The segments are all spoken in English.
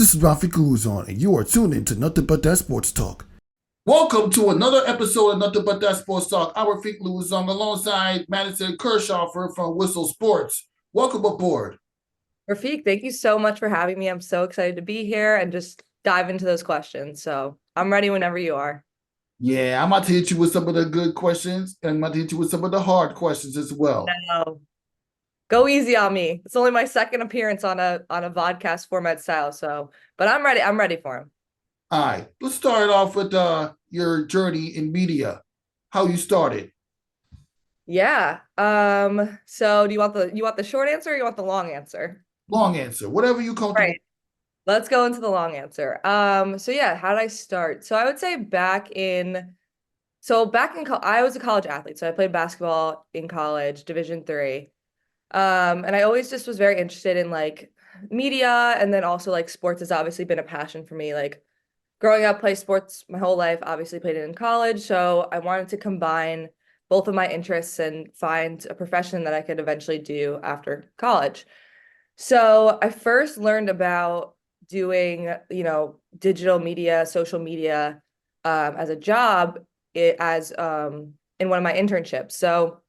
this is Rafi Guzon, and you are tuned in to Nothing But That Sports Talk. Welcome to another episode of Nothing But That Sports Talk. I'm Rafi Guzon alongside Madison Kirchofer from Whistle Sports. Welcome aboard. Rafiq, thank you so much for having me. I'm so excited to be here and just dive into those questions. So I'm ready whenever you are. Yeah, I'm about to hit you with some of the good questions, and I'm about to hit you with some of the hard questions as well. No, go easy on me. It's only my second appearance on a vodcast format style. So, but I'm ready. I'm ready for him. All right, let's start off with your journey in media, how you started. Yeah. So do you want the short answer or you want the long answer? Long answer, whatever you comfortable. Right. Let's go into the long answer. So yeah, how did I start? So I would say I was a college athlete. So I played basketball in college, Division 3. And I always just was very interested in like media, and then also like sports has obviously been a passion for me. Like growing up, played sports my whole life, obviously played it in college. So I wanted to combine both of my interests and find a profession that I could eventually do after college. So I first learned about doing, digital media, social media, as a job, in one of my internships. So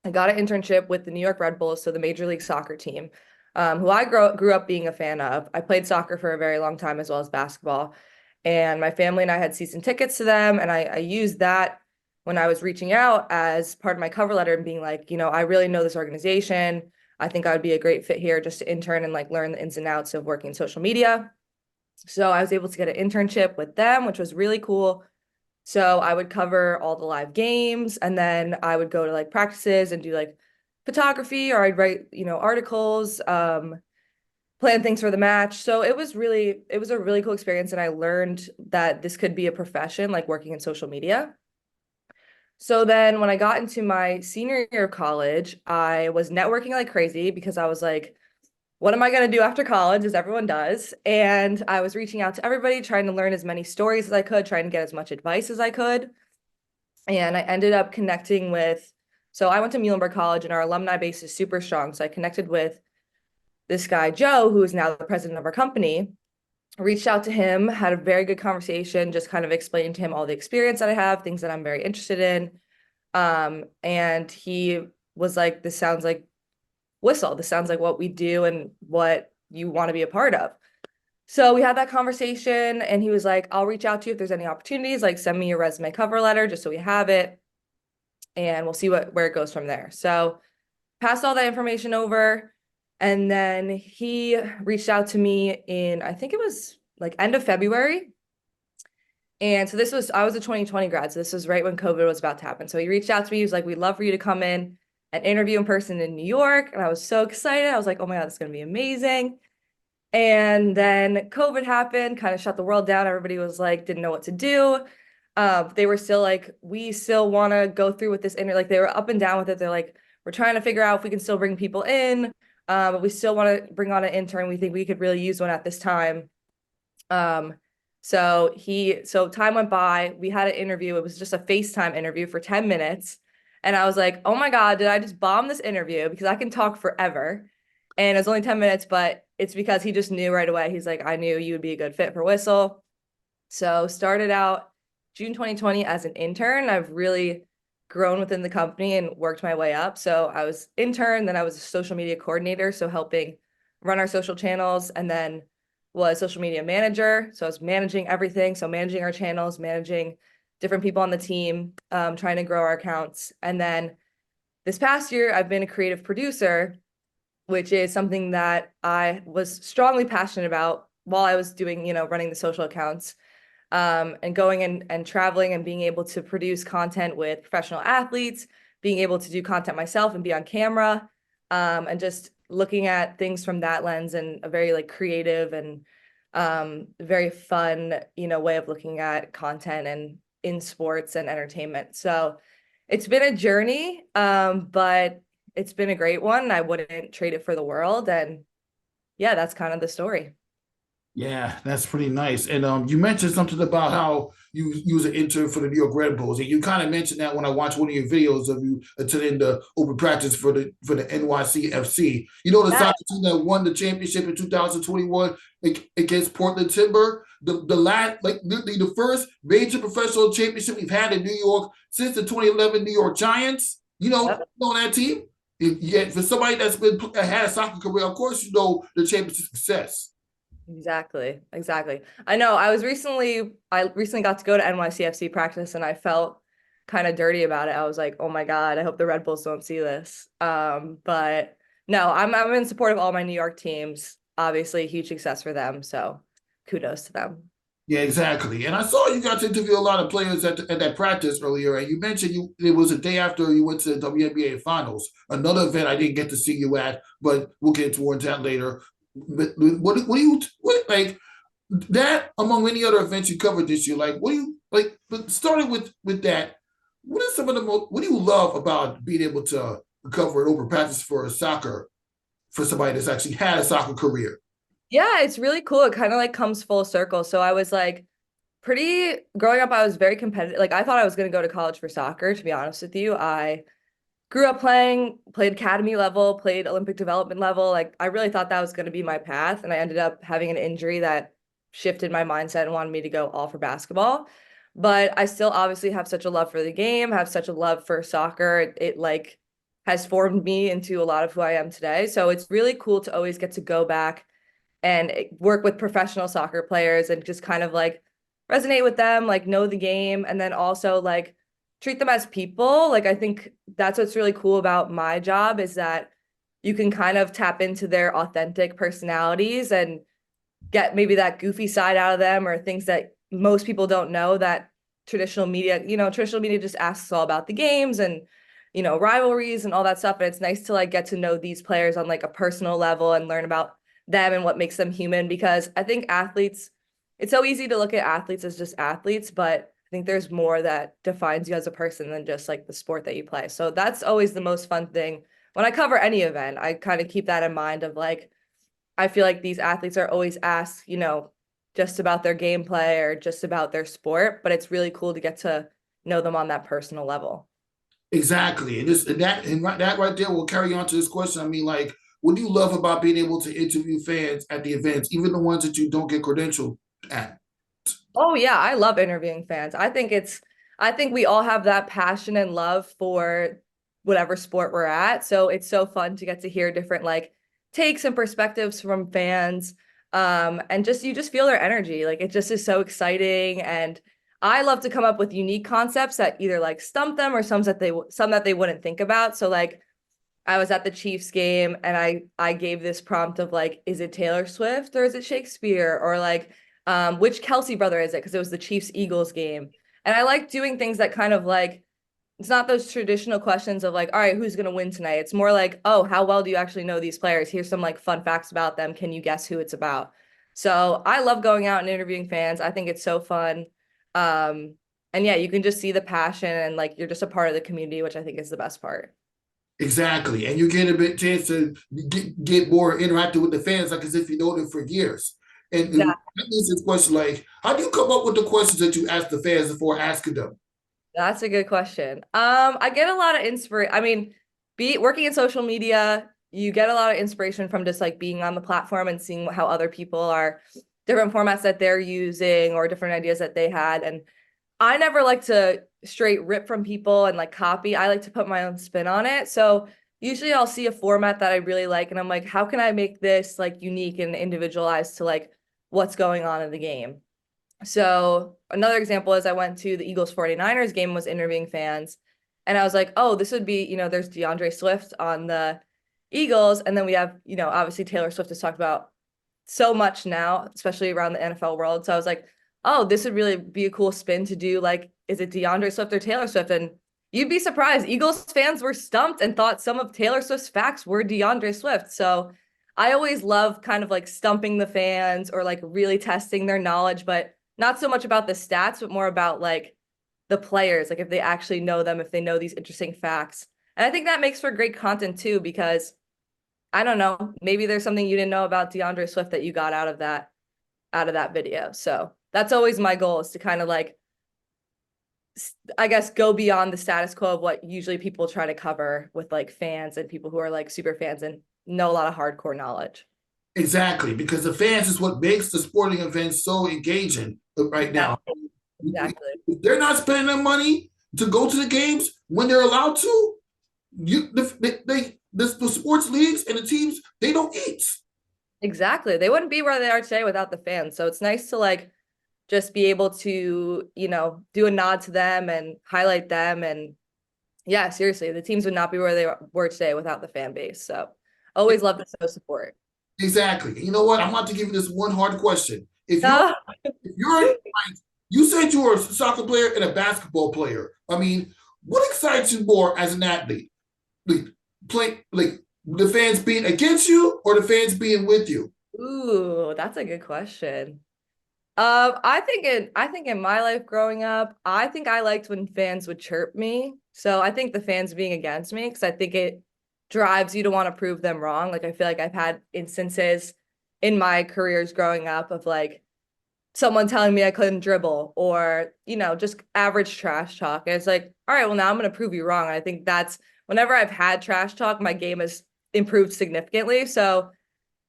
I got an internship with the New York Red Bulls, so the Major League Soccer team, who I grew up being a fan of. I played soccer for a very long time as well as basketball. And my family and I had season tickets to them. And I used that when I was reaching out as part of my cover letter and being like, I really know this organization. I think I would be a great fit here just to intern and like learn the ins and outs of working in social media. So I was able to get an internship with them, which was really cool. So I would cover all the live games, and then I would go to like practices and do like photography, or I'd write, articles, plan things for the match. So it was a really cool experience. And I learned that this could be a profession, like working in social media. So then when I got into my senior year of college, I was networking like crazy because I was like, what am I going to do after college, as everyone does? And I was reaching out to everybody, trying to learn as many stories as I could, trying to get as much advice as I could. And I ended up connecting with, so I went to Muhlenberg College and our alumni base is super strong. So I connected with this guy, Joe, who is now the president of our company. Reached out to him, had a very good conversation, just kind of explained to him all the experience that I have, things that I'm very interested in. And he was like, this sounds like Whistle. This sounds like what we do and what you want to be a part of. So we had that conversation, and he was like, I'll reach out to you if there's any opportunities, like send me your resume cover letter just so we have it, and we'll see where it goes from there. So passed all that information over, and then he reached out to me in, I think it was like end of February. And so I was a 2020 grad. So this was right when COVID was about to happen. So he reached out to me. He was like, we'd love for you to come in and interview in person in New York. And I was so excited. I was like, oh my God, it's going to be amazing. And then COVID happened, kind of shut the world down. Everybody was like, didn't know what to do. They were still like, we still want to go through with this like they were up and down with it. They're like, we're trying to figure out if we can still bring people in. But we still want to bring on an intern. We think we could really use one at this time. So time went by. We had an interview. It was just a FaceTime interview for 10 minutes. And I was like, oh my God, did I just bomb this interview? Because I can talk forever. And it was only 10 minutes, but it's because he just knew right away. He's like, I knew you would be a good fit for Whistle. So started out June 2020 as an intern. I've really grown within the company and worked my way up. So I was intern, then I was a social media coordinator, so helping run our social channels, and then was social media manager. So I was managing everything. So managing our channels, managing different people on the team, trying to grow our accounts. And then this past year, I've been a creative producer, which is something that I was strongly passionate about while I was doing, running the social accounts, and going and traveling and being able to produce content with professional athletes, being able to do content myself and be on camera, and just looking at things from that lens, and a very like creative and very fun, way of looking at content and in sports and entertainment. So it's been a journey, but it's been a great one. I wouldn't trade it for the world. And yeah, that's kind of the story. Yeah, that's pretty nice. And you mentioned something about how you was an intern for the New York Red Bulls, and you kind of mentioned that when I watched one of your videos of you attending the open practice for the NYCFC. You know, the Yeah. soccer team that won the championship in 2021 against Portland Timber. The last, like the first major professional championship we've had in New York since the 2011 New York Giants. Yep. You know that team. Yeah, for somebody that's been had a soccer career, of course you know the championship success. Exactly. Exactly. I recently got to go to NYCFC practice and I felt kind of dirty about it. I was like, oh my God, I hope the Red Bulls don't see this. But no, I'm in support of all my New York teams. Obviously, huge success for them. So kudos to them. Yeah, exactly. And I saw you got to interview a lot of players at that practice earlier, and you mentioned it was a day after you went to the WNBA Finals, another event I didn't get to see you at, but we'll get towards that later. But what do you what like that among many other events you covered this year? Like, what do you like? But starting with that, what are some of the most? What do you love about being able to cover an open practice for soccer for somebody that's actually had a soccer career? Yeah, it's really cool. It kind of like comes full circle. So I was like pretty growing up, I was very competitive. Like I thought I was going to go to college for soccer, to be honest with you. I grew up played academy level, played Olympic development level. Like I really thought that was going to be my path. And I ended up having an injury that shifted my mindset and wanted me to go all for basketball. But I still obviously have such a love for the game, have such a love for soccer. It like has formed me into a lot of who I am today. So it's really cool to always get to go back and work with professional soccer players and just kind of like resonate with them, like know the game, and then also like treat them as people. Like I think that's what's really cool about my job is that you can kind of tap into their authentic personalities and get maybe that goofy side out of them or things that most people don't know that traditional media just asks all about the games and rivalries and all that stuff. And it's nice to like get to know these players on like a personal level and learn about them and what makes them human because I think athletes, it's so easy to look at athletes as just athletes, but I think there's more that defines you as a person than just like the sport that you play. So that's always the most fun thing. When I cover any event, I kind of keep that in mind of like, I feel like these athletes are always asked, just about their gameplay or just about their sport, but it's really cool to get to know them on that personal level. Exactly, that right there will carry on to this question. I mean, like, what do you love about being able to interview fans at the events, even the ones that you don't get credentialed at? Oh yeah, I love interviewing fans. I think we all have that passion and love for whatever sport we're at. So it's so fun to get to hear different like takes and perspectives from fans. And just you just feel their energy. Like it just is so exciting. And I love to come up with unique concepts that either like stump them or some that they wouldn't think about. So like I was at the Chiefs game and I gave this prompt of like, is it Taylor Swift or is it Shakespeare? Or like, which Kelsey brother is it? Because it was the Chiefs Eagles game. And I like doing things that kind of like, it's not those traditional questions of like, all right, who's gonna win tonight? It's more like, oh, how well do you actually know these players? Here's some like fun facts about them. Can you guess who it's about? So I love going out and interviewing fans. I think it's so fun. And yeah, you can just see the passion and like you're just a part of the community, which I think is the best part. Exactly, and you get a bit chance to get more interactive with the fans, like as if you know them for years. And that means this question, like, how do you come up with the questions that you ask the fans before asking them? That's a good question. I get a lot of inspiration. I mean, be working in social media, you get a lot of inspiration from just like being on the platform and seeing how other people are different formats that they're using or different ideas that they had. And I never like to straight rip from people and like copy. I like to put my own spin on it. So usually I'll see a format that I really like and I'm like, how can I make this like unique and individualized to like what's going on in the game? So another example is I went to the Eagles 49ers game, was interviewing fans, and I was like, oh, this would be, there's DeAndre Swift on the Eagles, and then we have, obviously Taylor Swift is talked about so much now, especially around the NFL world. So I was like, oh, this would really be a cool spin to do. Like, is it DeAndre Swift or Taylor Swift? And you'd be surprised. Eagles fans were stumped and thought some of Taylor Swift's facts were DeAndre Swift. So I always love kind of like stumping the fans or like really testing their knowledge, but not so much about the stats, but more about like the players, like if they actually know them, if they know these interesting facts. And I think that makes for great content too, because I don't know, maybe there's something you didn't know about DeAndre Swift that you got out of that. out of that video. So that's always my goal, is to kind of like, I guess, go beyond the status quo of what usually people try to cover with like fans and people who are like super fans and know a lot of hardcore knowledge. Exactly, because the fans is what makes the sporting events so engaging right now. Exactly. If they're not spending their money to go to the games when they're allowed to, the sports leagues and the teams, they don't eat. Exactly. They wouldn't be where they are today without the fans. So it's nice to like just be able to, do a nod to them and highlight them. And yeah, seriously, the teams would not be where they were today without the fan base. So always love to show support. Exactly. You know what? I'm about to give you this one hard question. Uh, If you're like, you said you were a soccer player and a basketball player. I mean, what excites you more as an athlete? Like the fans being against you or the fans being with you? Ooh, that's a good question. I think in my life growing up, I think I liked when fans would chirp me. So I think the fans being against me, because I think it drives you to want to prove them wrong. Like I feel like I've had instances in my careers growing up of like someone telling me I couldn't dribble, or, just average trash talk. And it's like, all right, well, now I'm going to prove you wrong. And I think that's whenever I've had trash talk, my game has improved significantly. So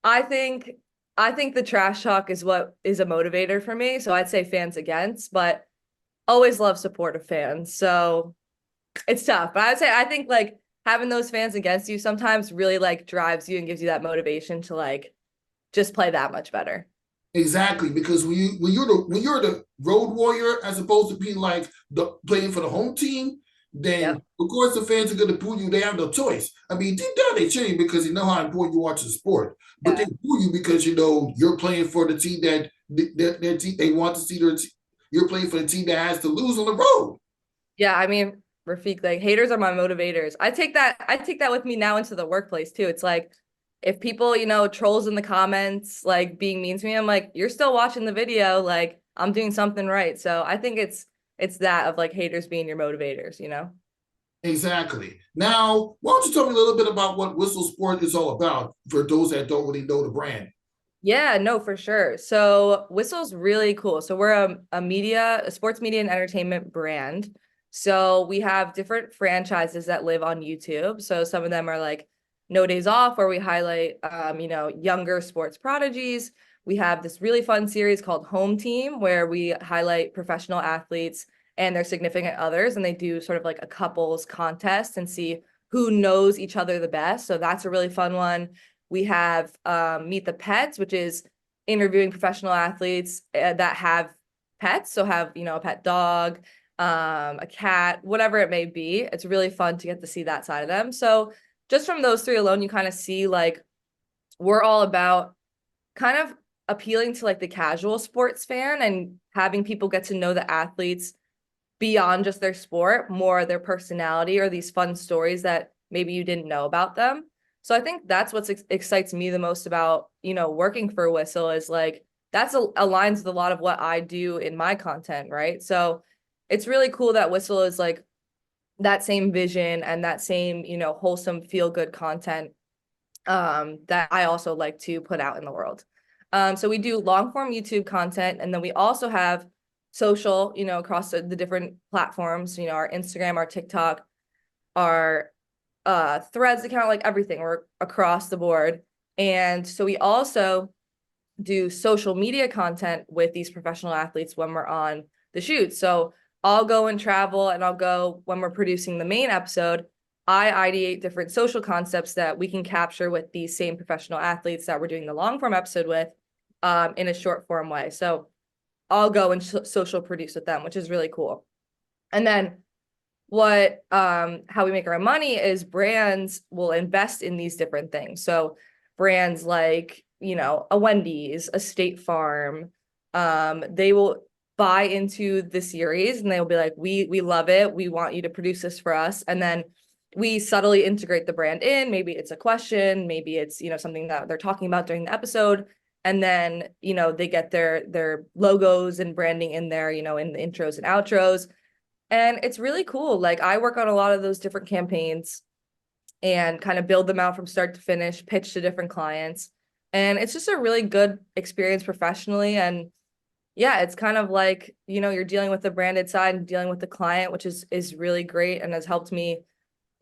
I think I think the trash talk is what is a motivator for me. So I'd say fans against, but always love supportive fans. So it's tough. But I think like having those fans against you sometimes really like drives you and gives you that motivation to like just play that much better. Exactly, because when you're the road warrior as opposed to being like the playing for the home team, then Yep. of course the fans are going to boo you. They have no choice. I mean, deep down they cheer you because they know how important you are to the sport, but they Yeah. boo you because you're playing for the team that their team they want to see you're playing for the team that has to lose on the road. Yeah. I mean, Rafiq, like haters are my motivators. I take that with me now into the workplace too. It's like if people, trolls in the comments, like being mean to me, I'm like, you're still watching the video, like I'm doing something right. So I think it's that of like haters being your motivators. Exactly. Now, why don't you tell me a little bit about what Whistle Sport is all about for those that don't really know the brand? Yeah, no, for sure. So Whistle's really cool. So we're a sports media and entertainment brand. So we have different franchises that live on YouTube. So some of them are like No Days Off, where we highlight younger sports prodigies. We have this really fun series called Home Team, where we highlight professional athletes and their significant others, and they do sort of like a couples contest and see who knows each other the best. So that's a really fun one. We have Meet the Pets, which is interviewing professional athletes that have pets. So have, a pet dog, a cat, whatever it may be. It's really fun to get to see that side of them. So just from those three alone, you kind of see like we're all about kind of appealing to like the casual sports fan and having people get to know the athletes beyond just their sport, more their personality or these fun stories that maybe you didn't know about them. So I think that's what excites me the most about, working for Whistle is like that's aligns with a lot of what I do in my content, right? So it's really cool that Whistle is like that same vision and that same, wholesome feel good content that I also like to put out in the world. So we do long form YouTube content, and then we also have social, across the different platforms, our Instagram, our TikTok, our Threads account, like everything. We're across the board. And so we also do social media content with these professional athletes when we're on the shoot. So I'll go and travel, and I'll go when we're producing the main episode. I ideate different social concepts that we can capture with these same professional athletes that we're doing the long form episode with in a short form way. So I'll go and social produce with them, which is really cool. And then how we make our money is brands will invest in these different things. So brands like, a Wendy's, a State Farm, they will buy into the series and they'll be like, we love it. We want you to produce this for us. And then we subtly integrate the brand in. Maybe it's a question, maybe it's, something that they're talking about during the episode. And then, they get their logos and branding in there, in the intros and outros. And it's really cool. Like I work on a lot of those different campaigns and kind of build them out from start to finish, pitch to different clients. And it's just a really good experience professionally. And yeah, it's kind of like, you're dealing with the branded side and dealing with the client, which is really great and has helped me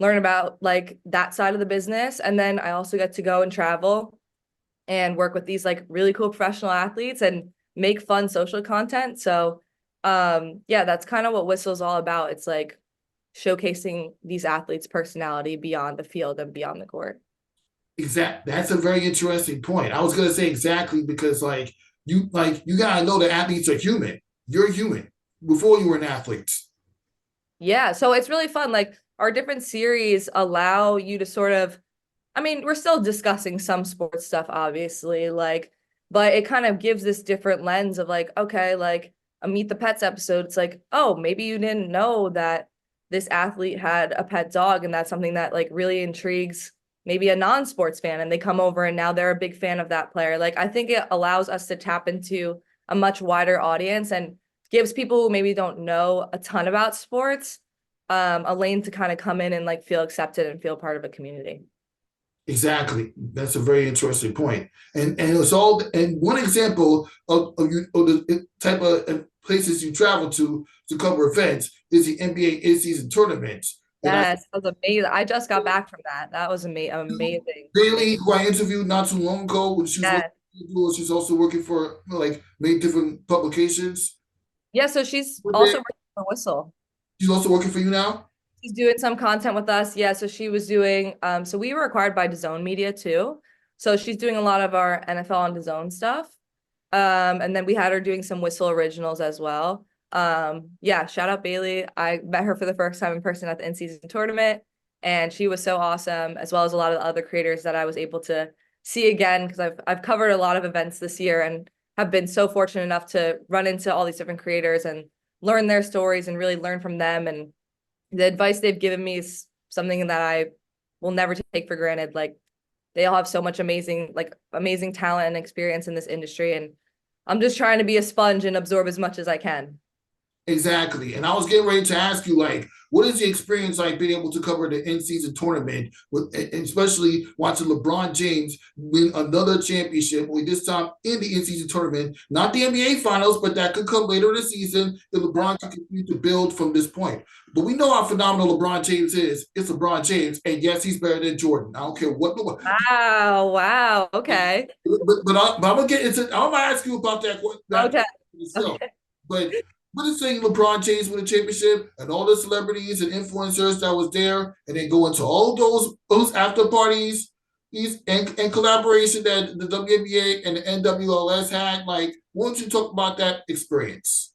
learn about like that side of the business. And then I also get to go and travel and work with these like really cool professional athletes and make fun social content. So yeah, that's kind of what Whistle's all about. It's like showcasing these athletes' personality beyond the field and beyond the court. That's a very interesting point. I was gonna say exactly because you gotta know that athletes are human. You're human before you were an athlete. Yeah, so it's really fun. Like our different series allow you to sort of, I mean, we're still discussing some sports stuff, obviously, like, but it kind of gives this different lens of like, okay, like a Meet the Pets episode. It's like, oh, maybe you didn't know that this athlete had a pet dog, and that's something that like really intrigues maybe a non-sports fan, and they come over and now they're a big fan of that player. Like, I think it allows us to tap into a much wider audience and gives people who maybe don't know a ton about sports a lane to kind of come in and like feel accepted and feel part of a community. Exactly. That's a very interesting point. And it's all and one example of the type of places you travel to cover events is the NBA in-season tournament. And I Yes, that was amazing. I just got back from that. That was amazing. Bailey, who I interviewed not too long ago, when she was Yeah. she's also working for like many different publications. Yeah, so she's also working for Whistle. She's also working for you now. She's doing some content with us. Yeah, so she was doing so we were acquired by DAZN Media too. So she's doing a lot of our NFL and DAZN stuff. And then we had her doing some Whistle originals as well. Yeah, shout out Bailey. I met her for the first time in person at the in-season tournament, and she was so awesome, as well as a lot of the other creators that I was able to see again because I've covered a lot of events this year and have been so fortunate enough to run into all these different creators and learn their stories and really learn from them. And the advice they've given me is something that I will never take for granted. Like they all have so much amazing talent and experience in this industry, and I'm just trying to be a sponge and absorb as much as I can. Exactly. And I was getting ready to ask you, like, what is the experience like being able to cover the in-season tournament, with, especially watching LeBron James win another championship, only this time in the in-season tournament, not the NBA Finals, but that could come later in the season if LeBron can continue to build from this point. But we know how phenomenal LeBron James is. It's LeBron James, and yes, he's better than Jordan. I don't care what. Wow, wow, okay. I'm gonna get into. I'm gonna ask you about that Okay. itself. Okay. But what is saying LeBron James win a championship and all the celebrities and influencers that was there, and then go into all those after parties, and collaboration that the WNBA and the NWLS had. Like, why don't you talk about that experience?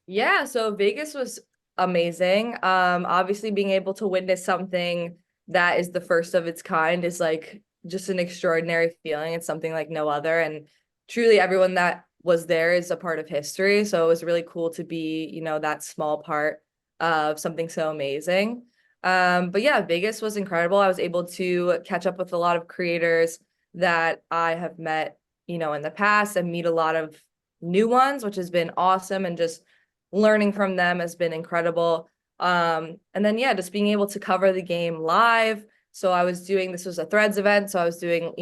Yeah, so Vegas was amazing. Obviously being able to witness something that is the first of its kind is like just an extraordinary feeling. It's something like no other. And truly everyone that was there is a part of history. So it was really cool to be, that small part of something so amazing. But yeah, Vegas was incredible. I was able to catch up with a lot of creators that I have met, in the past and meet a lot of new ones, which has been awesome. And just learning from them has been incredible. And then, yeah, just being able to cover the game live. So this was a threads event. So I was doing,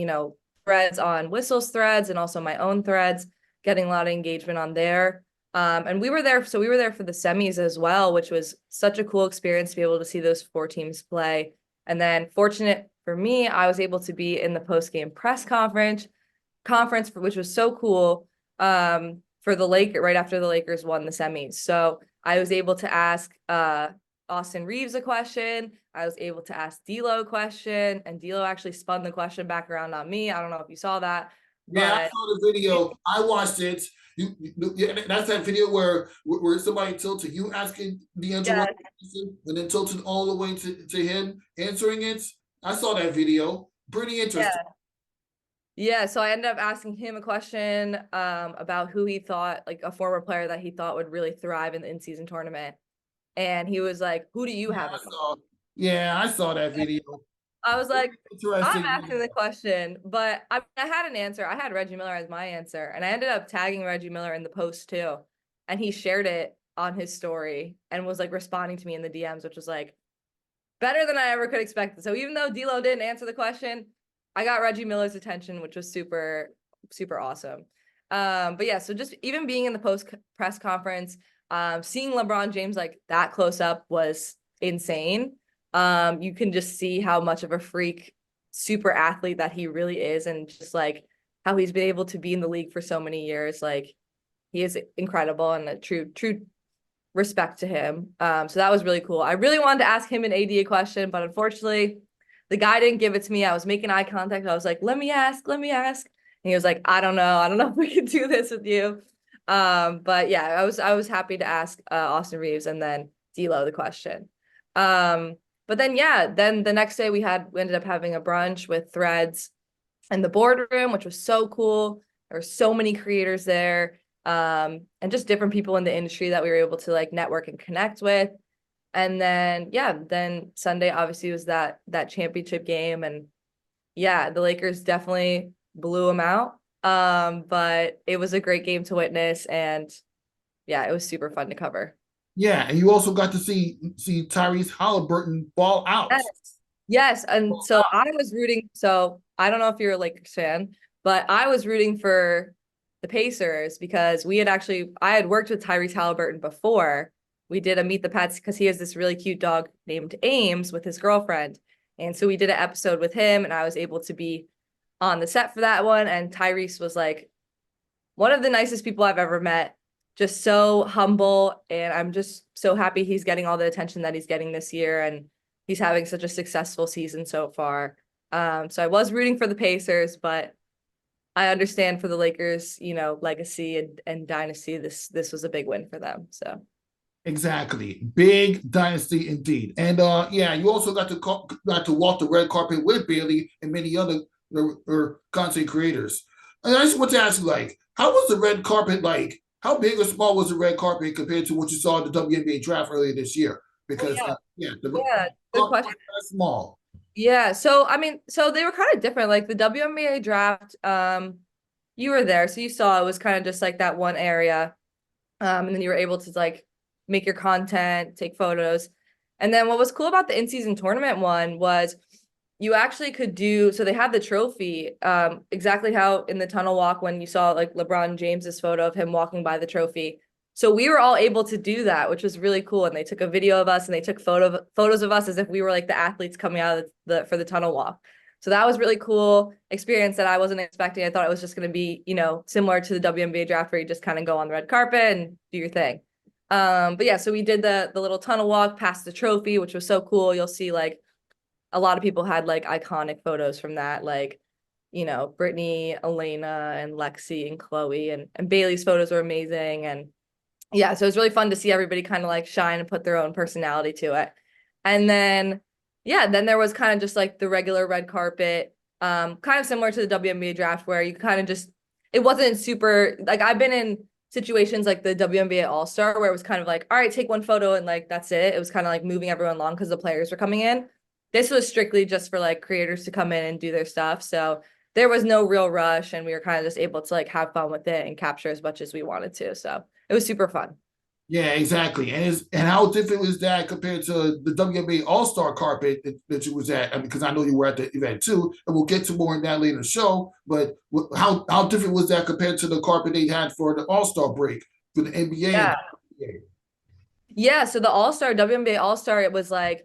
threads on Whistle's threads and also my own threads, getting a lot of engagement on there. And we were there for the semis as well, which was such a cool experience to be able to see those 4 teams play. And then fortunate for me, I was able to be in the post-game press conference, which was so cool. For the Lakers right after the Lakers won the semis. So I was able to ask Austin Reeves a question. I was able to ask D'Lo a question, and D'Lo actually spun the question back around on me. I don't know if you saw that. Yeah, I saw the video. I watched it. That's that video where somebody tilted you asking D'Angelo Yeah, question and then tilted all the way to him answering it. I saw that video. Pretty interesting. yeah. Yeah, so I ended up asking him a question about who he thought, like a former player that he thought would really thrive in the in-season tournament. And he was like, who do you have in mind? I saw that video. I was like, I'm Interesting. asking the question, but I had an answer. I had Reggie Miller as my answer, and I ended up tagging Reggie Miller in the post too. And he shared it on his story and was like responding to me in the DMs, which was like better than I ever could expect. So even though D'Lo didn't answer the question, I got Reggie Miller's attention, which was super, super awesome. But yeah, so just even being in the post press conference, seeing LeBron James like that close up was insane. You can just see how much of a freak, super athlete that he really is, and just like how he's been able to be in the league for so many years. Like he is incredible, and a true respect to him. So that was really cool. I really wanted to ask him an AD question, but unfortunately, the guy didn't give it to me. I was making eye contact. I was like, let me ask. And he was like, I don't know if we can do this with you. But yeah, I was happy to ask Austin Reeves and then D'Lo the question. But then yeah, then the next day we ended up having a brunch with Threads in the boardroom, which was so cool. There were so many creators there, and just different people in the industry that we were able to like network and connect with. And then yeah, then Sunday obviously was that championship game, and yeah, the Lakers definitely blew them out. But it was a great game to witness, and yeah, it was super fun to cover. Yeah, and you also got to see Tyrese Halliburton ball out. Yes. Yes. And so I was rooting. So I don't know if you're a Lakers fan, but I was rooting for the Pacers because I had worked with Tyrese Halliburton before. We did a Meet the Pets because he has this really cute dog named Ames with his girlfriend. And so we did an episode with him, and I was able to be on the set for that one. And Tyrese was like one of the nicest people I've ever met, just so humble. And I'm just so happy he's getting all the attention that he's getting this year. And he's having such a successful season so far. So I was rooting for the Pacers, but I understand for the Lakers, legacy and dynasty, this was a big win for them. So Exactly, big dynasty indeed. And yeah, you also got to walk the red carpet with Bailey and many other content creators. And I just want to ask you, like, how was the red carpet like? How big or small was the red carpet compared to what you saw at the WNBA draft earlier this year? Because yeah, good carpet question. was small. Yeah, so I mean, so they were kind of different. Like the WNBA draft, you were there, so you saw it was kind of just like that one area. And then you were able to like make your content, take photos. And then what was cool about the in-season tournament one was you actually could do, so they had the trophy, exactly how in the tunnel walk when you saw like LeBron James's photo of him walking by the trophy. So we were all able to do that, which was really cool. And they took a video of us and they took photos of us as if we were like the athletes coming out of for the tunnel walk. So that was really cool experience that I wasn't expecting. I thought it was just going to be, similar to the WNBA draft where you just kind of go on the red carpet and do your thing. But yeah, so we did the little tunnel walk past the trophy, which was so cool. You'll see like a lot of people had like iconic photos from that, like, Brittany, Elena, and Lexi and Chloe and Bailey's photos were amazing. And yeah, so it was really fun to see everybody kind of like shine and put their own personality to it. And then, yeah, then there was kind of just like the regular red carpet, kind of similar to the WNBA draft where you kind of just, it wasn't super, like I've been in situations like the WNBA All-Star where it was kind of like, all right, take one photo and like, that's it. It was kind of like moving everyone along because the players were coming in. This was strictly just for like creators to come in and do their stuff. So there was no real rush and we were kind of just able to like have fun with it and capture as much as we wanted to. So it was super fun. Yeah, exactly. And how different was that compared to the WNBA All-Star carpet that you was at? I mean, because I know you were at the event too, and we'll get to more in that later in the show. But how different was that compared to the carpet they had for the All-Star break for the NBA? Yeah. And Yeah. So the All-Star, WNBA All-Star, it was like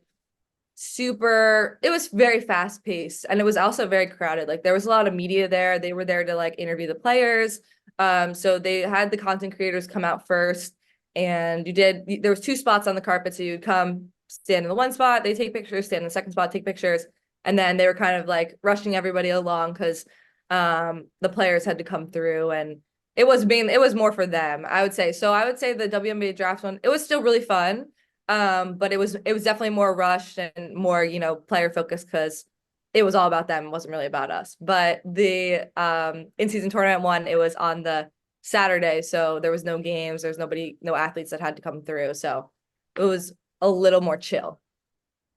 it was very fast paced and it was also very crowded. Like there was a lot of media there. They were there to like interview the players. So they had the content creators come out first. And there was 2 spots on the carpet. So you'd come stand in the one spot, they take pictures, stand in the second spot, take pictures. And then they were kind of like rushing everybody along because the players had to come through and it was more for them, I would say. So I would say the WNBA draft one, it was still really fun. But it was definitely more rushed and more, player focused because it was all about them. It wasn't really about us. But the in-season tournament one, it was on the Saturday, so there was no games, there's no athletes that had to come through, so it was a little more chill.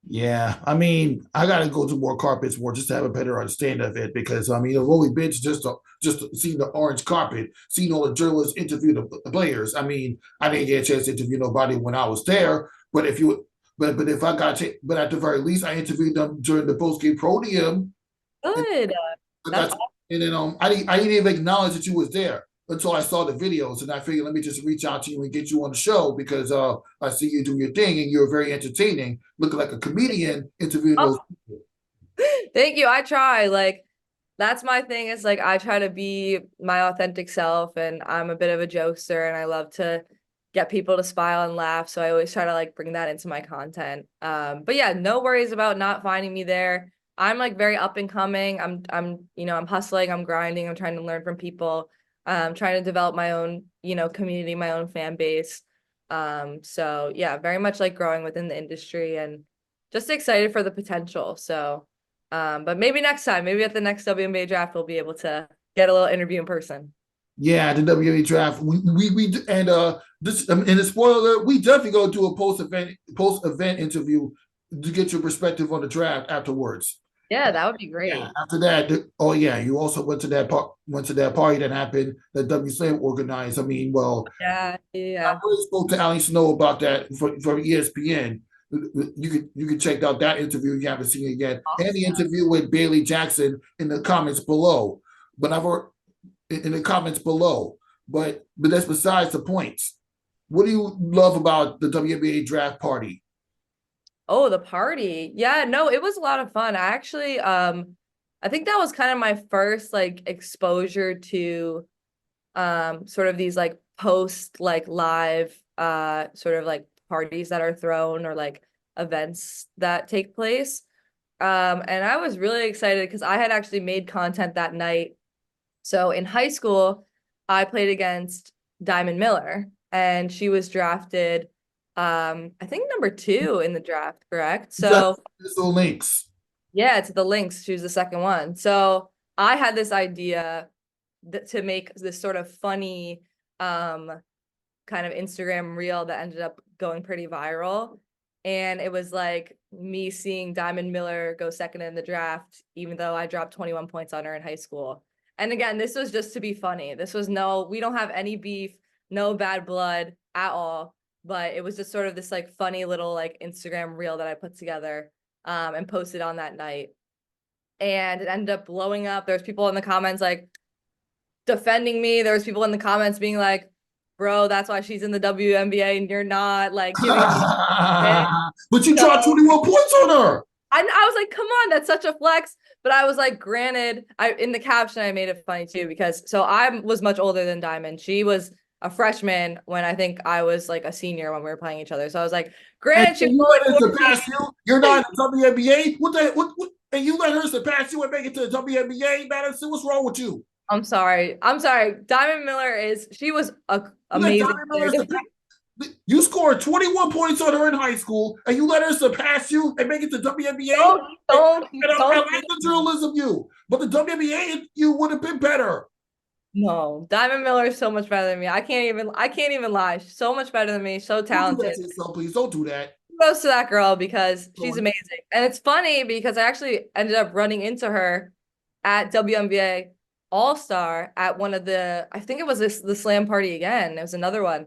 yeah, I mean, I got to go to more carpets more just to have a better understanding of it because I mean, I've only been just to see the orange carpet, seeing all the journalists interview the players. I mean, I didn't get a chance to interview nobody when I was there, but if I got but at the very least, I interviewed them during the post game podium. Good. That's And then I didn't even acknowledge that you was there until I saw the videos, and I figured let me just reach out to you and get you on the show because I see you do your thing and you're very entertaining, looking like a comedian interviewing those awesome. people. Thank you. I try. Like, that's my thing is like I try to be my authentic self, and I'm a bit of a jokester and I love to get people to smile and laugh. So I always try to like bring that into my content. But yeah, no worries about not finding me there. I'm like very up and coming. I'm hustling, I'm grinding, I'm trying to learn from people. Trying to develop my own, community, my own fan base. So yeah, very much like growing within the industry and just excited for the potential. So but maybe next time, maybe at the next WNBA draft, we'll be able to get a little interview in person. Yeah, the WNBA draft. We and this and the spoiler alert, we definitely go do a post event interview to get your perspective on the draft afterwards. Yeah, that would be Yeah, great. after that, you also went to that party that happened that WSlam organized. I mean, well, Yeah, I yeah. really spoke to Ali Snow about that from ESPN. You can check out that interview if you haven't seen it yet, and the Awesome. interview with Bailey Jackson in the comments below. But I've in the comments below. But that's besides the point. What do you love about the WNBA draft party? Oh, the party. Yeah, no, it was a lot of fun. I think that was kind of my first like exposure to sort of these like post like live sort of like parties that are thrown or like events that take place. And I was really excited because I had actually made content that night. So in high school, I played against Diamond Miller, and she was drafted, I think number 2 in the draft, correct? So The Lynx. yeah, to the Lynx, she was the second one. So I had this idea to make this sort of funny kind of Instagram reel that ended up going pretty viral. And it was like me seeing Diamond Miller go second in the draft, even though I dropped 21 points on her in high school. And again, this was just to be funny. We don't have any beef, no bad blood at all. But it was just sort of this like funny little like Instagram reel that I put together and posted on that night. And it ended up blowing up. There's people in the comments like defending me. There was people in the comments being like, bro, that's why she's in the WNBA and you're not, like giving me shit. But you dropped So 21 points on her. I was like, come on, that's such a flex. But I was like, granted, in the caption I made it funny too, because so I was much older than Diamond. She was a freshman when I think I was like a senior when we were playing each other. So I was like, And granted, she was you let her only surpass you. You're not in the WNBA. What? And you let her surpass you and make it to the WNBA, Madison? What's wrong with you? I'm sorry. Diamond Miller she was a You let amazing Diamond Miller player. surpass. You scored 21 points on her in high school, and you let her surpass you and make it to WNBA. I like the journalism you, but the WNBA you would have been better. No, Diamond Miller is so much better than me. I can't even lie. She's so much better than me. So Don't do that talented. to yourself, please. Don't do that. Kudos to that girl because she's amazing. And it's funny because I actually ended up running into her at WNBA All-Star at one of I think it was the slam party again. It was another one.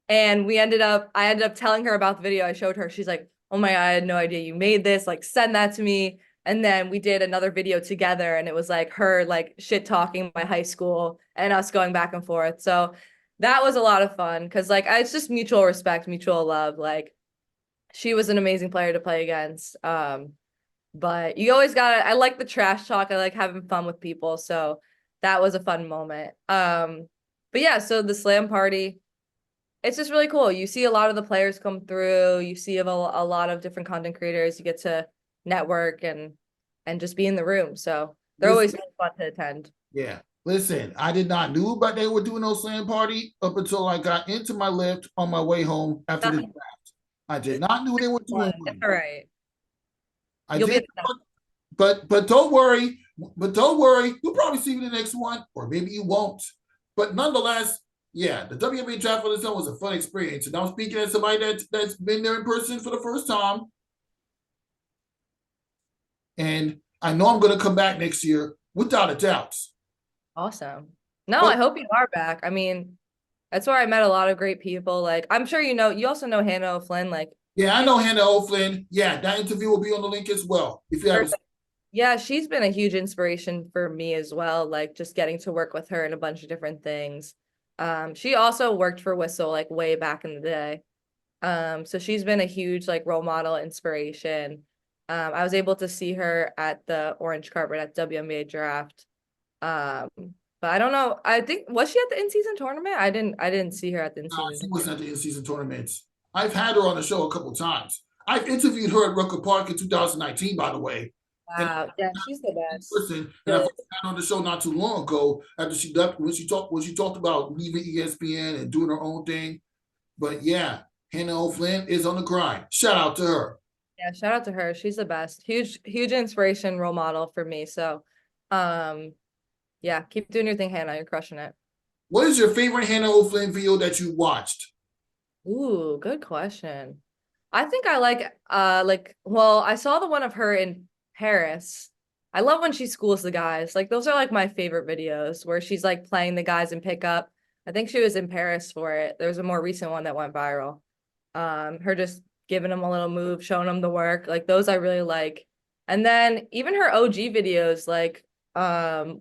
And I ended up telling her about the video I showed her. She's like, oh my God, I had no idea you made this. Like, send that to me. And then we did another video together, and it was like her like shit talking my high school and us going back and forth. So that was a lot of fun because like it's just mutual respect, mutual love. Like she was an amazing player to play against. But you always I like the trash talk. I like having fun with people. So that was a fun moment. But yeah, so the slam party, it's just really cool. You see a lot of the players come through. You see a lot of different content creators. You get to network and just be in the room. So they're always really fun to attend. Yeah. Listen, I did not know about they were doing no slam party up until I got into my lift on my way home after the draft. I did not know they were doing one. All right. I did, but don't worry. But don't worry. You'll probably see me in the next one, or maybe you won't. But nonetheless, yeah, the WNBA draft for this one was a fun experience. And I'm speaking as somebody that's been there in person for the first time. And I know I'm going to come back next year without a doubt. Awesome. No, I hope you are back. I mean, that's where I met a lot of great people. Like, I'm sure you also know Hannah O'Flynn. Like, yeah, I know Hannah O'Flynn. Yeah, that interview will be on the link as well. If you haven't. Yeah, she's been a huge inspiration for me as well, like just getting to work with her in a bunch of different things. She also worked for Whistle like way back in the day. So she's been a huge like role model inspiration. I was able to see her at the orange carpet at WNBA Draft. Um, but I don't know. I think was she at the in-season tournament? I didn't see her at the in-season She tournament. wasn't at the in-season tournaments. I've had her on the show a couple times. I've interviewed her at Rucker Park in 2019, by the way. And Wow. Yeah, she's the in best. person, and I Good. had her on the show not too long ago after she left when she talked about leaving ESPN and doing her own thing. But yeah, Hannah O'Flynn is on the grind. Shout out to her. Yeah, shout out to her. She's the best. Huge, huge inspiration role model for me. So, um, yeah, keep doing your thing, Hannah. You're crushing it. What is your favorite Hannah O'Flynn video that you watched? Ooh, good question. I think I like well, I saw the one of her in Paris. I love when she schools the guys. Like those are like my favorite videos where she's like playing the guys in pickup. I think she was in Paris for it. There was a more recent one that went viral. Her just giving them a little move, showing them the work. Like those I really like. And then even her OG videos, like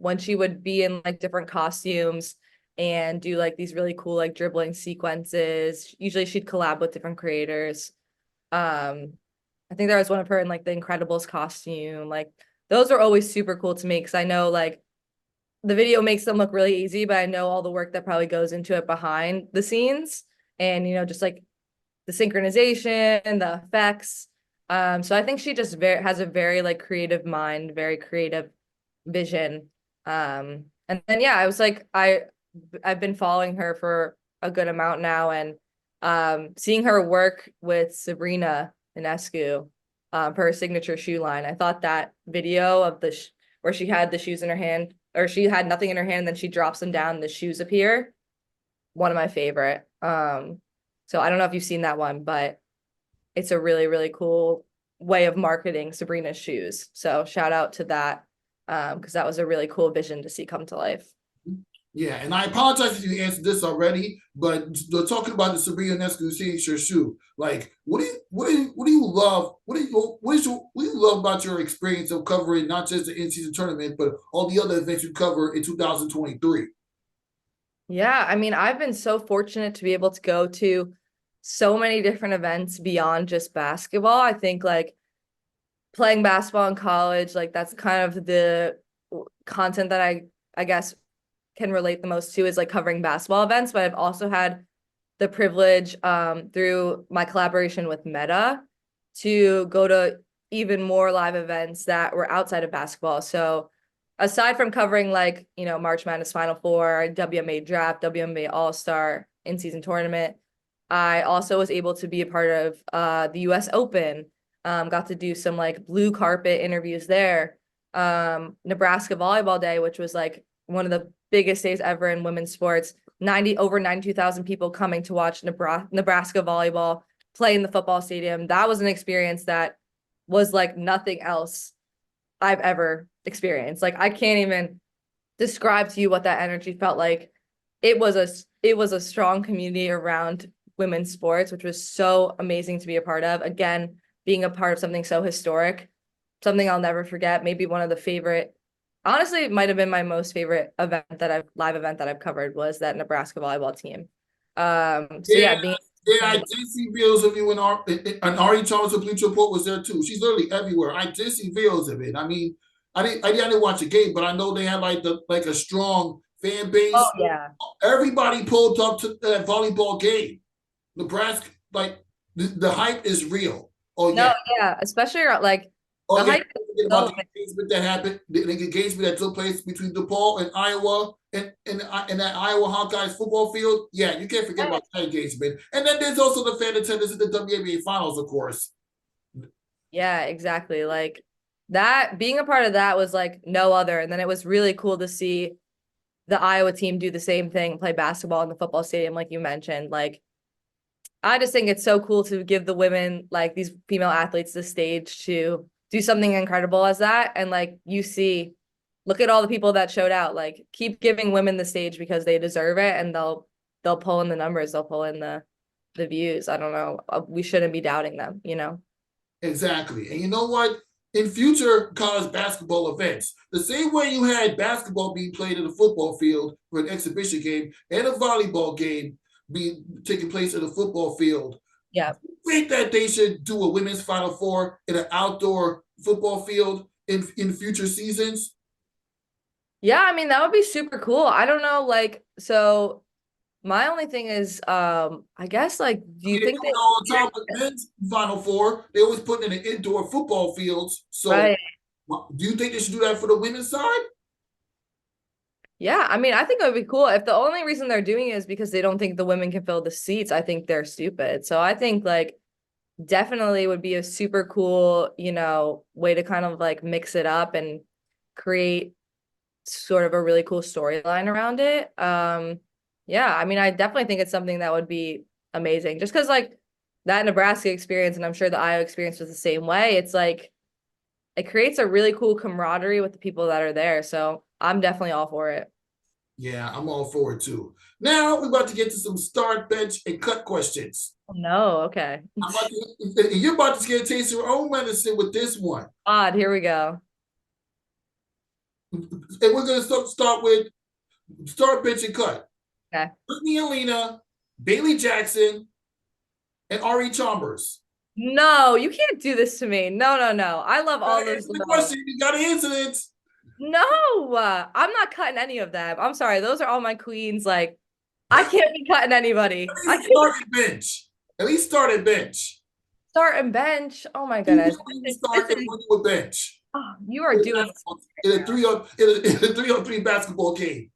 when she would be in like different costumes and do like these really cool like dribbling sequences. Usually she'd collab with different creators. Um, I think there was one of her in like the Incredibles costume. Like those are always super cool to me because I know like the video makes them look really easy, but I know all the work that probably goes into it behind the scenes and just like the synchronization, the effects. So I think she just has a very like creative mind, very creative vision. And then yeah, I was like I've been following her for a good amount now and seeing her work with Sabrina Ionescu for her signature shoe line. I thought that video of where she had the shoes in her hand or she had nothing in her hand and then she drops them down and the shoes appear, one of my favorite. So I don't know if you've seen that one, but it's a really, really cool way of marketing Sabrina's shoes. So shout out to that because that was a really cool vision to see come to life. Yeah, and I apologize if you answered this already, but talking about the Sabrina Ionescu signature shoe, like what do you love? What do you love about your experience of covering not just the in-season tournament, but all the other events you cover in 2023? Yeah, I mean, I've been so fortunate to be able to go to so many different events beyond just basketball. I think like playing basketball in college, like that's kind of the content that I guess can relate the most to is like covering basketball events, but I've also had the privilege through my collaboration with Meta to go to even more live events that were outside of basketball. So aside from covering like, March Madness Final Four, WNBA Draft, WNBA All-Star in-season tournament, I also was able to be a part of the US Open. Got to do some like blue carpet interviews there. Nebraska Volleyball Day, which was like one of the biggest days ever in women's sports. Over 92,000 people coming to watch Nebraska volleyball play in the football stadium. That was an experience that was like nothing else I've ever experienced. Like I can't even describe to you what that energy felt like. It was a strong community around women's sports, which was so amazing to be a part of. Again, being a part of something so historic, something I'll never forget. Maybe one of the favorite, honestly, it might have been my most favorite live event that I've covered was that Nebraska volleyball team. So Yeah, yeah, being yeah, I did see videos of you and Ari Thomas of Bleacher Report was there too. She's literally everywhere. I did see videos of it. I mean, I didn't watch the game, but I know they had like a strong fan oh base. yeah. Everybody pulled up to that volleyball game. Nebraska, like the hype is real. Oh No, yeah, yeah, especially like oh the yeah. hype is Forget about so the engagement that happened, the engagement that took place between DePaul and Iowa and that Iowa Hawkeyes football field. Yeah, you can't forget about that engagement. And then there's also the fan attendance at the WNBA Finals, of course. yeah, exactly. Like that being a part of that was like no other. And then it was really cool to see the Iowa team do the same thing, play basketball in the football stadium, like you mentioned. Like I just think it's so cool to give the women, like these female athletes, the stage to do something incredible as that. And like you see, look at all the people that showed out. Like keep giving women the stage because they deserve it, and they'll pull in the numbers, they'll pull in the views. I don't know. We shouldn't be doubting them. Exactly. And you know what? in future college basketball events. The same way you had basketball being played in a football field for an exhibition game and a volleyball game being taking place in a football field. Yeah. I think that they should do a women's Final Four in an outdoor football field in future seasons. Yeah, I mean, that would be super cool. I don't know, like, so my only thing is, I guess, like, do you They think do it all the time with men's Final Four. They always put it in the indoor football fields. So, right? do you think they should do that for the women's side? Yeah, I mean, I think it would be cool. If the only reason they're doing it is because they don't think the women can fill the seats, I think they're stupid. So I think like definitely would be a super cool, way to kind of like mix it up and create sort of a really cool storyline around it. Yeah, I mean, I definitely think it's something that would be amazing. Just because like that Nebraska experience, and I'm sure the Iowa experience was the same way. It's like it creates a really cool camaraderie with the people that are there. So I'm definitely all for it. Yeah, I'm all for it too. Now we're about to get to some start, bench, and cut questions. Oh, no, okay. You're about to get a taste of your own medicine with this one. Odd, here we go. And we're going to start with start, bench, and cut. Okay. Brittany Alina, Bailey Jackson, and Ari Chalmers. No, you can't do this to me. No, no, no. I love all those. The question, you got to answer it. No, I'm not cutting any of them. I'm sorry. Those are all my queens. Like, I can't be cutting anybody. At least start at bench. At least start at bench. Start and bench. Oh my goodness. Start and put you a bench. Oh, you are doing in a 3-on-3 basketball game.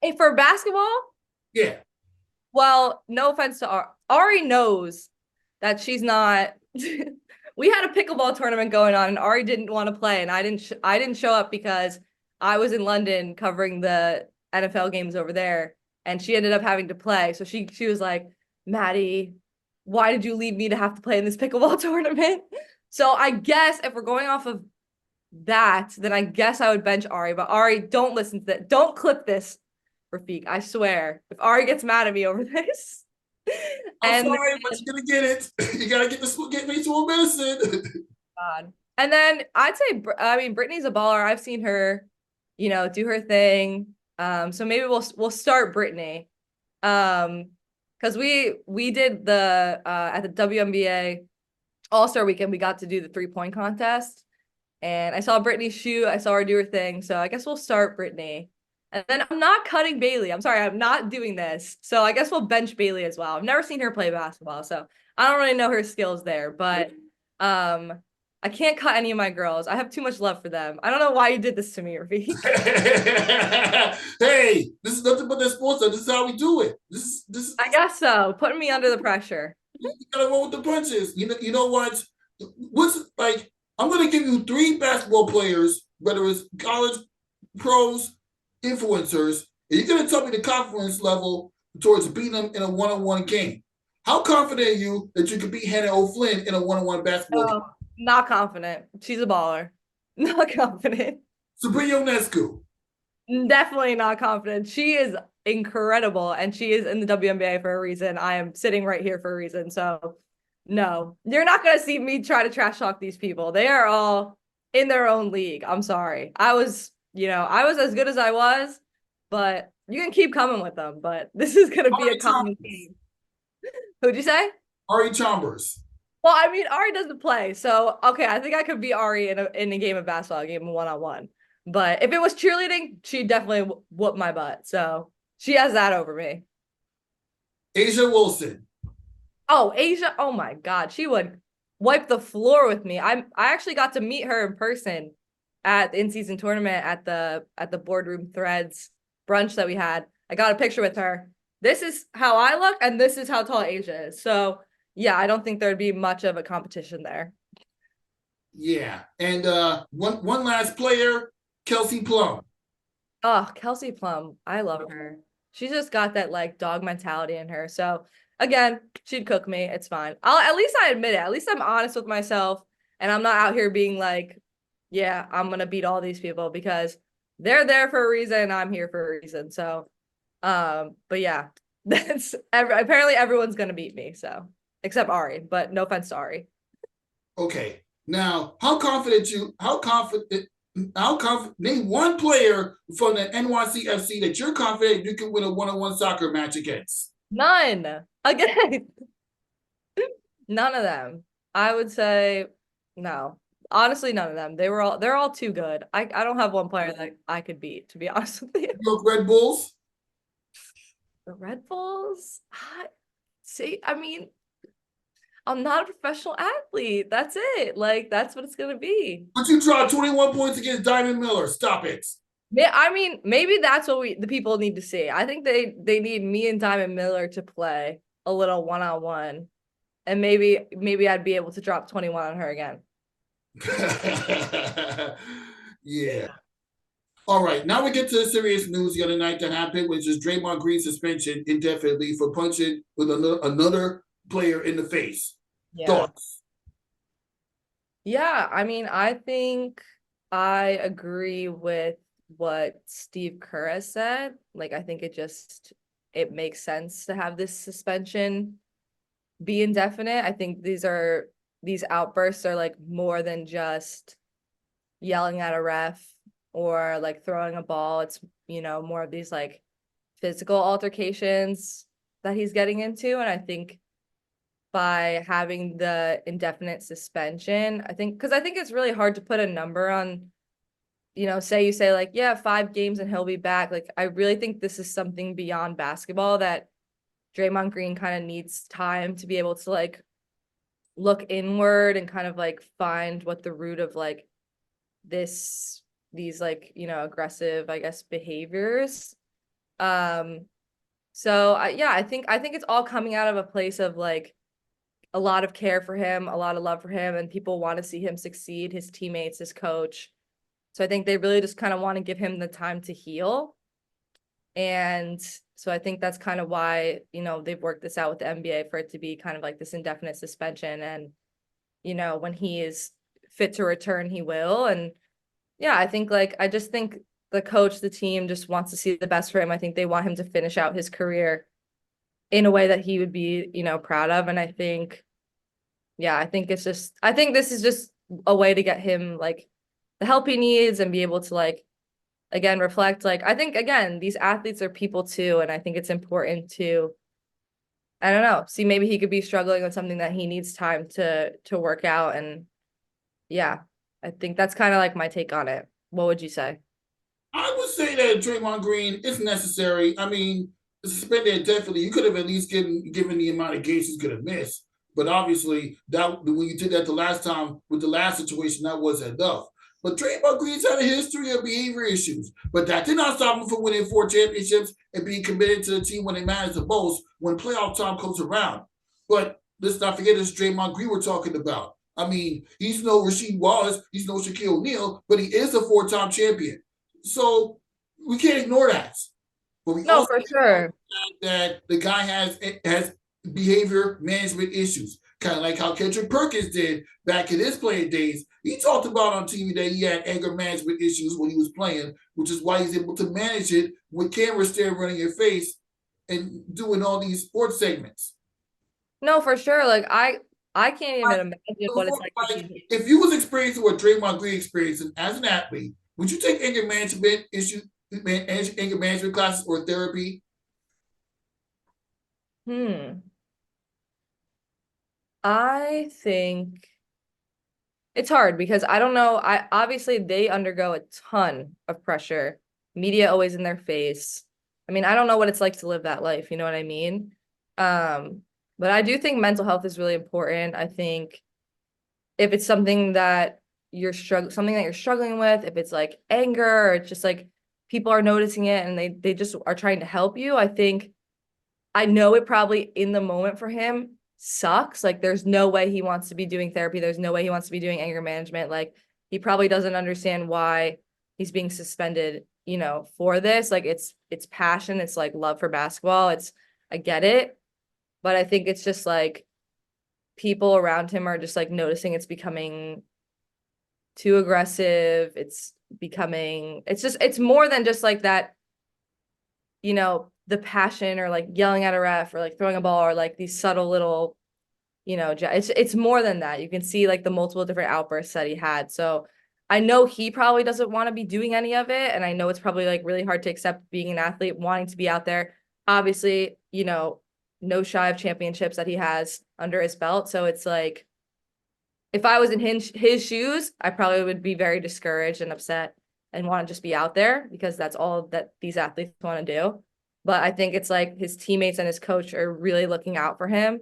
Hey, for basketball? Yeah. Well, no offense to Ari. Ari knows that she's not. We had a pickleball tournament going on, and Ari didn't want to play, and I didn't show up because I was in London covering the NFL games over there, and she ended up having to play. So she was like, Maddy, why did you leave me to have to play in this pickleball tournament? So I guess if we're going off of that, then I guess I would bench Ari. But Ari, don't listen to that. Don't clip this, Rafiq. I swear. If Ari gets mad at me over this. I'm sorry, but you're gonna get it. You gotta get me to a medicine. God. And then I'd say, I mean, Brittany's a baller. I've seen her, do her thing. So maybe we'll start Brittany. Because we did the at the WNBA All-Star Weekend, we got to do the 3-point contest, and I saw Brittany shoot. I saw her do her thing. So I guess we'll start Brittany. And then I'm not cutting Bailey. I'm sorry, I'm not doing this. So I guess we'll bench Bailey as well. I've never seen her play basketball, so I don't really know her skills there. But I can't cut any of my girls. I have too much love for them. I don't know why you did this to me, Rafiq. Hey, this is nothing but the sports. This is how we do it. This is. I guess so. Putting me under the pressure. You gotta roll with the punches. You know what? What's like? I'm gonna give you 3 basketball players, whether it's college, pros, influencers, and you're going to tell me the confidence level towards beating them in a one-on-one game. How confident are you that you could beat Hannah O'Flynn in a one-on-one basketball game? Not confident. She's a baller. Not confident. Sabrina Ionescu. Definitely not confident. She is incredible, and she is in the WNBA for a reason. I am sitting right here for a reason. So, no. You're not going to see me try to trash talk these people. They are all in their own league. I'm sorry. I was as good as I was, but you can keep coming with them. But this is going to be a common theme. Who'd you say? Ari Chalmers. Well, I mean, Ari doesn't play. So, okay, I think I could beat Ari in a game of basketball, a game of one-on-one. But if it was cheerleading, she'd definitely whoop my butt. So she has that over me. Asia Wilson. Oh, Asia. Oh, my God. She would wipe the floor with me. I actually got to meet her in person at the in-season tournament at the Boardroom Threads brunch that we had. I got a picture with her. This is how I look, and this is how tall Asia is. So, yeah, I don't think there'd be much of a competition there. Yeah. And one last player, Kelsey Plum. Oh, Kelsey Plum. I love her. She's just got that, like, dog mentality in her. So, again, she'd cook me. It's fine. At least I admit it. At least I'm honest with myself, and I'm not out here being like, yeah, I'm going to beat all these people, because they're there for a reason. I'm here for a reason. So, but yeah, apparently everyone's going to beat me. So, except Ari, but no offense to Ari. Okay. Now, how confident, name one player from the NYCFC that you're confident you can win a one-on-one soccer match against. None. Again, none of them. I would say no. Honestly, none of them. They're all too good. I don't have one player that I could beat, to be honest with you. New York Red Bulls. The Red Bulls? See, I mean, I'm not a professional athlete. That's it. Like, that's what it's gonna be. But you tried 21 points against Diamond Miller. Stop it. Yeah, I mean, maybe that's what the people need to see. I think they need me and Diamond Miller to play a little one-on-one, and maybe I'd be able to drop 21 on her again. Yeah. All right. Now we get to the serious news the other night that happened, which is Draymond Green's suspension indefinitely for punching with another player in the face. Yeah. Thoughts? Yeah, I mean, I think I agree with what Steve Kerr has said. Like, I think it makes sense to have this suspension be indefinite. I think these outbursts are like more than just yelling at a ref or like throwing a ball. It's, more of these like physical altercations that he's getting into. And I think by having the indefinite suspension, I think it's really hard to put a number on, say you say like, yeah, 5 games and he'll be back. Like, I really think this is something beyond basketball that Draymond Green kind of needs time to be able to like look inward and kind of like find what the root of like these like, aggressive, I guess, behaviors. So I think it's all coming out of a place of like a lot of care for him, a lot of love for him, and people want to see him succeed, his teammates, his coach. So I think they really just kind of want to give him the time to heal. And so I think that's kind of why, they've worked this out with the NBA for it to be kind of like this indefinite suspension. And, when he is fit to return, he will. And yeah, I just think the coach, the team just wants to see the best for him. I think they want him to finish out his career in a way that he would be, proud of. And I think this is just a way to get him like the help he needs and be able to like, again, reflect. Like, I think, again, these athletes are people too. And I think it's important to, I don't know, see, maybe he could be struggling with something that he needs time to work out. And yeah, I think that's kind of like my take on it. What would you say? I would say that Draymond Green is necessary. I mean, suspended indefinitely, you could have at least given the amount of games he's going to miss. But obviously, that when you did that the last time with the last situation, that wasn't enough. But Draymond Green's had a history of behavior issues, but that did not stop him from winning 4 championships and being committed to the team when it matters the most when playoff time comes around. But let's not forget this Draymond Green we're talking about. I mean, he's no Rasheed Wallace, he's no Shaquille O'Neal, but he is a 4-time champion. So we can't ignore that. But we No, for sure. that the guy has behavior management issues, kind of like how Kendrick Perkins did back in his playing days. He talked about on TV that he had anger management issues when he was playing, which is why he's able to manage it with cameras staring right in your face and doing all these sports segments. No, for sure. Like I can't even imagine what it's like. If you was experiencing what Draymond Green experienced as an athlete, would you take anger management anger management classes or therapy? I think it's hard because I don't know. Obviously they undergo a ton of pressure. Media always in their face. I mean, I don't know what it's like to live that life, you know what I mean? But I do think mental health is really important. I think if it's something that you're struggling with, if it's like anger or it's just like people are noticing it and they just are trying to help you, I know it probably in the moment for him sucks. Like, there's no way he wants to be doing therapy. There's no way he wants to be doing anger management. Like, he probably doesn't understand why he's being suspended, for this. Like, it's passion. It's like love for basketball. I get it. But I think it's just like people around him are just like noticing it's becoming too aggressive. It's more than just like that, the passion or like yelling at a ref or like throwing a ball or like these subtle little it's more than that. You can see like the multiple different outbursts that he had. So I know he probably doesn't want to be doing any of it. And I know it's probably like really hard to accept being an athlete, wanting to be out there. Obviously, no shy of championships that he has under his belt. So it's like, if I was in his shoes, I probably would be very discouraged and upset and want to just be out there because that's all that these athletes want to do. But I think it's like his teammates and his coach are really looking out for him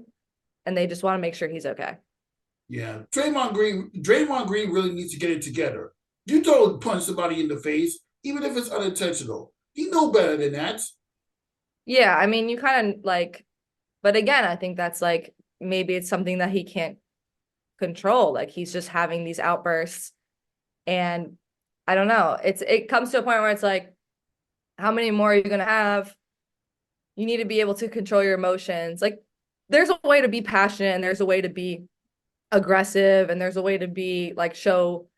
and they just want to make sure he's okay. Yeah. Draymond Green really needs to get it together. You don't punch somebody in the face, even if it's unintentional. He know better than that. Yeah, I mean, you kind of like, but again, I think that's like maybe it's something that he can't control. Like he's just having these outbursts and I don't know. It comes to a point where it's like, how many more are you gonna have? You need to be able to control your emotions. Like there's a way to be passionate and there's a way to be aggressive and there's a way to be like show,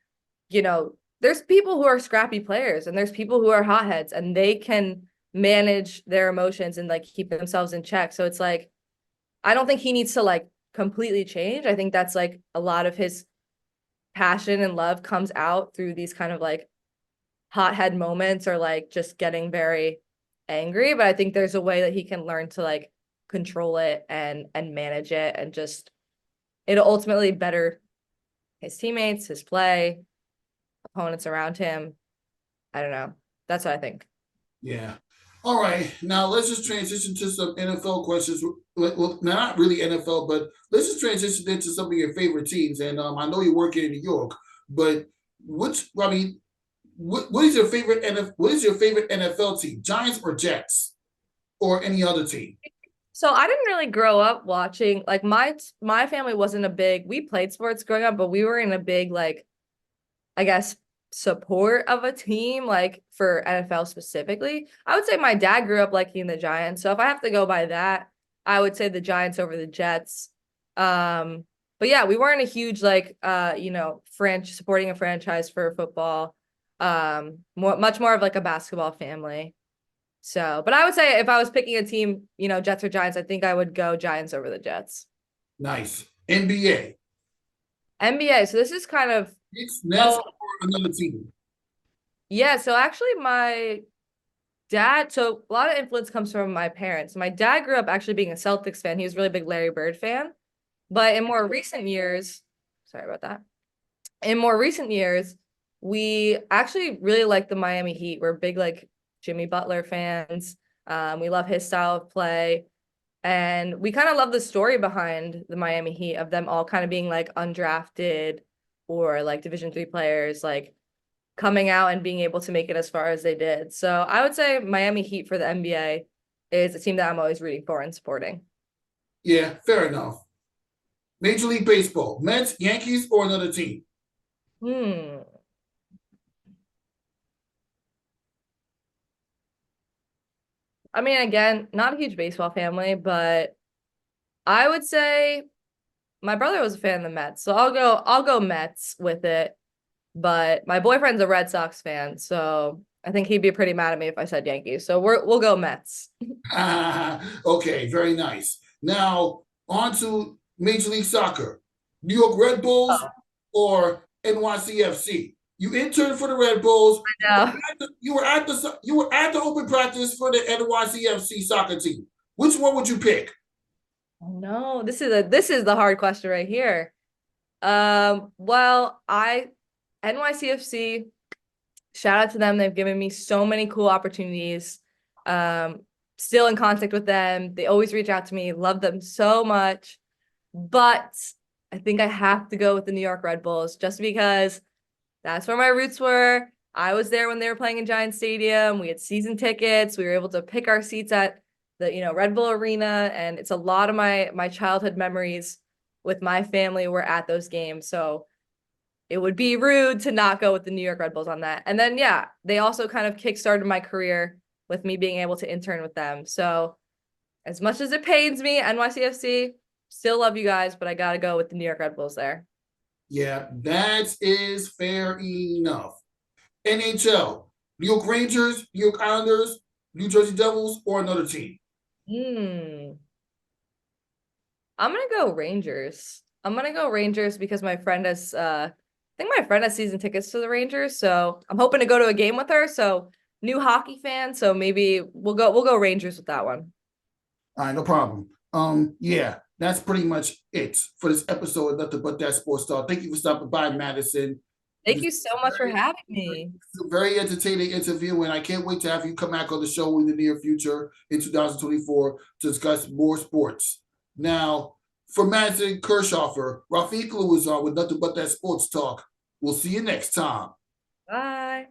there's people who are scrappy players and there's people who are hotheads and they can manage their emotions and like keep themselves in check. So it's like, I don't think he needs to like completely change. I think that's like a lot of his passion and love comes out through these kind of like hothead moments or like just getting very angry. But I think there's a way that he can learn to like control it and manage it and just it'll ultimately better his teammates, his play, opponents around him. I don't know. That's what I think. Yeah. All right. Now let's just transition to some NFL questions. Well, not really NFL, but let's just transition into some of your favorite teams. And I know you work here in New York, but what is your favorite NFL team? Giants or Jets or any other team? So I didn't really grow up watching like my family wasn't a big we played sports growing up, but we were in a big like I guess support of a team like for NFL specifically. I would say my dad grew up liking the Giants. So if I have to go by that, I would say the Giants over the Jets. But yeah, we weren't a huge like supporting a franchise for football. Much more of like a basketball family. So, but I would say if I was picking a team, Jets or Giants, I think I would go Giants over the Jets. Nice. NBA. NBA. So this is kind of Knicks, Nets, or another team? yeah. So actually, my dad. So a lot of influence comes from my parents. My dad grew up actually being a Celtics fan. He was a really big Larry Bird fan. But in more recent years, sorry about that. In more recent years, we actually really like the Miami Heat. We're big like Jimmy Butler fans. We love his style of play. And we kind of love the story behind the Miami Heat of them all kind of being like undrafted or like Division III players, like coming out and being able to make it as far as they did. So I would say Miami Heat for the NBA is a team that I'm always rooting for and supporting. Yeah, fair enough. Major League Baseball, Mets, Yankees, or another team? Hmm. I mean, again, not a huge baseball family, but I would say my brother was a fan of the Mets, so I'll go Mets with it. But my boyfriend's a Red Sox fan, so I think he'd be pretty mad at me if I said Yankees. So we'll go Mets. Okay, very nice. Now on to Major League Soccer. New York Red Bulls Oh, or NYCFC? You interned for the Red Bulls. I know. You were at the open practice for the NYCFC soccer team. Which one would you pick? Oh, no, this is the hard question right here. Well, NYCFC, shout out to them. They've given me so many cool opportunities. Um, Still in contact with them. They always reach out to me. Love them so much. But I think I have to go with the New York Red Bulls just because that's where my roots were. I was there when they were playing in Giant Stadium. We had season tickets. We were able to pick our seats at the, Red Bull Arena. And it's a lot of my childhood memories with my family were at those games. So it would be rude to not go with the New York Red Bulls on that. And then, yeah, they also kind of kickstarted my career with me being able to intern with them. So as much as it pains me, NYCFC, still love you guys, but I got to go with the New York Red Bulls there. Yeah, that is fair enough. NHL, New York Rangers, New York Islanders, New Jersey Devils, or another team? Hmm. I'm gonna go Rangers. I'm gonna go Rangers because my friend has I think my friend has season tickets to the Rangers, so I'm hoping to go to a game with her. So new hockey fan, so maybe we'll go Rangers with that one. All right, no problem. Yeah, that's pretty much it for this episode of Nothing But That Sports Talk. Thank you for stopping by, Madison. Thank you so much for having me. It's a very entertaining interview, and I can't wait to have you come back on the show in the near future in 2024 to discuss more sports. Now, for Madison Kirchofer, Rafiq Lewis on with Nothing But That Sports Talk. We'll see you next time. Bye.